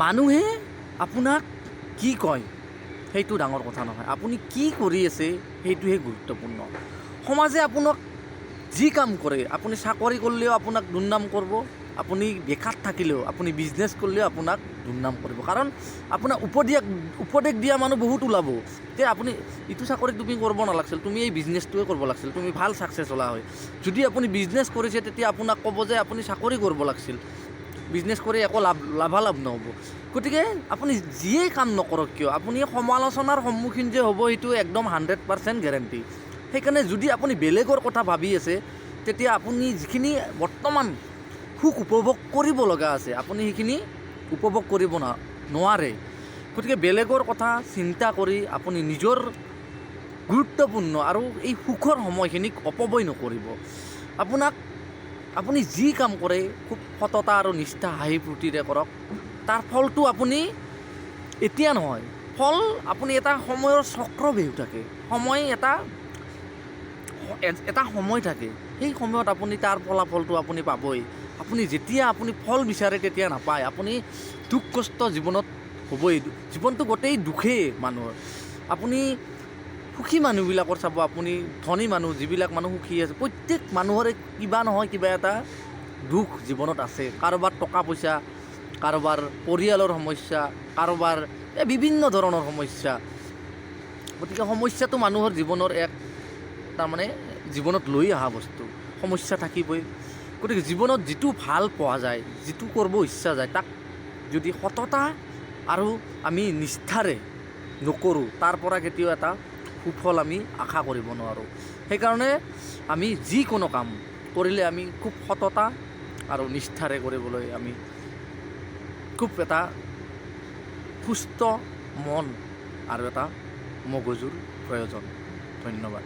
মানুহে আপোনাক কি কয় সেইটো ডাঙৰ কথা নহয়, আপুনি কি কৰি আছে সেইটোহে গুৰুত্বপূৰ্ণ। সমাজে আপোনাক যি কাম কৰে, আপুনি চাকৰি কৰিলেও আপোনাক দুৰ্নাম কৰিব, আপুনি বেকাৰ থাকিলেও, আপুনি বিজনেছ কৰিলেও আপোনাক দুৰ্নাম কৰিব। কাৰণ আপোনাক উপদেশ দিয়া মানুহ বহুত ওলাব যে আপুনি এইটো চাকৰি তুমি কৰিব নালাগিছিল, তুমি এই বিজনেছটোৱে কৰিব লাগিছিল, তুমি ভাল ছাকচেছ হ'লা হয়। যদি আপুনি বিজনেছ কৰিছে তেতিয়া আপোনাক ক'ব যে আপুনি চাকৰি কৰিব লাগিছিল, বিজনেছ কৰি একো লাভালাভ নহ'ব। গতিকে আপুনি যিয়েই কাম নকৰক কিয় আপুনি সমালোচনাৰ সন্মুখীন যে হ'ব সেইটো একদম 100% গেৰেণ্টি। সেইকাৰণে যদি আপুনি বেলেগৰ কথা ভাবি আছে তেতিয়া আপুনি যিখিনি বৰ্তমান সুখ উপভোগ কৰিব লগা আছে আপুনি সেইখিনি উপভোগ কৰিব নোৱাৰে। গতিকে বেলেগৰ কথা চিন্তা কৰি আপুনি নিজৰ গুৰুত্বপূৰ্ণ আৰু এই সুখৰ সময়খিনিক অপব্যয় নকৰিব। আপুনি যি কাম কৰে খুব সততা আৰু নিষ্ঠা হাঁহি ফূৰ্তিৰে কৰক। তাৰ ফলটো আপুনি এতিয়া নহয়, ফল আপুনি এটা সময়ৰ চক্ৰ বিহু থাকে, এটা সময় থাকে, সেই সময়ত আপুনি তাৰ ফলাফলটো আপুনি পাবই। আপুনি যেতিয়া আপুনি ফল বিচাৰে তেতিয়া নাপায়। আপুনি দুখ কষ্ট জীৱনত হ'বই, জীৱনটো গোটেই দুখেই মানুহৰ। আপুনি সুখী মানুহবিলাকৰ চাব, আপুনি ধনী মানুহ যিবিলাক মানুহ সুখী আছে, প্ৰত্যেক মানুহৰে কিবা নহয় কিবা এটা দুখ জীৱনত আছে। কাৰোবাৰ টকা পইচা, কাৰোবাৰ পৰিয়ালৰ সমস্যা, কাৰোবাৰ বিভিন্ন ধৰণৰ সমস্যা। গতিকে সমস্যাটো মানুহৰ জীৱনৰ এক তাৰমানে জীৱনত লৈ অহা বস্তু, সমস্যা থাকিবই। গতিকে জীৱনত যিটো ভাল পোৱা যায়, যিটো কৰিব ইচ্ছা যায়, তাক যদি সততা আৰু আমি নিষ্ঠাৰে নকৰোঁ তাৰ পৰা কেতিয়াও এটা সুফল আমি আশা কৰিব নোৱাৰোঁ। সেইকাৰণে আমি যিকোনো কাম কৰিলে আমি খুব সততা আৰু নিষ্ঠাৰে কৰিবলৈ আমি খুব এটা সুস্থ মন আৰু এটা মগজুৰ প্ৰয়োজন। ধন্যবাদ।